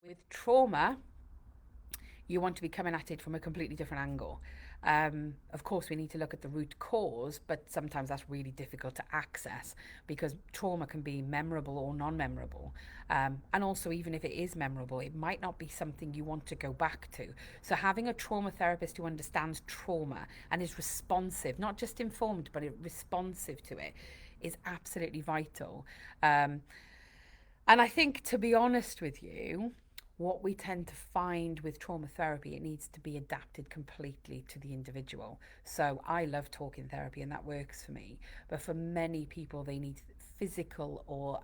With trauma, you want to be coming at it from a completely different angle. Of course, we need to look at the root cause, but sometimes that's really difficult to access because trauma can be memorable or non memorable. And also, even if it is memorable, it might not be something you want to go back to. So, having a trauma therapist who understands trauma and is responsive, not just informed, but responsive to it, is absolutely vital. Um, and I think, to be honest with you, what we tend to find with trauma therapy, it needs to be adapted completely to the individual. So I love talking therapy and that works for me. But for many people, they need physical or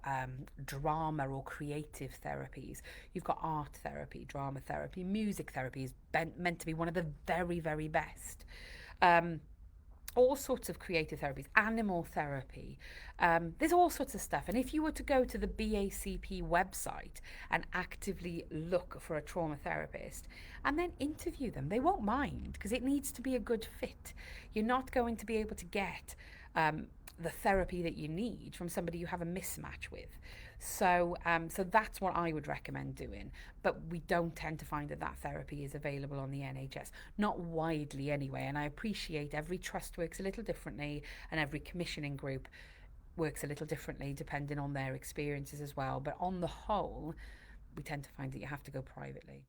drama or creative therapies. You've got art therapy, drama therapy, music therapy is meant to be one of the very, very best. Um, all sorts of creative therapies, animal therapy. There's all sorts of stuff. And if you were to go to the BACP website and actively look for a trauma therapist and then interview them, they won't mind because it needs to be a good fit. You're not going to be able to get the therapy that you need from somebody you have a mismatch with. So that's what I would recommend doing. But we don't tend to find that that therapy is available on the NHS, not widely anyway. And I appreciate every trust works a little differently, and every commissioning group works a little differently depending on their experiences as well. But on the whole, we tend to find that you have to go privately.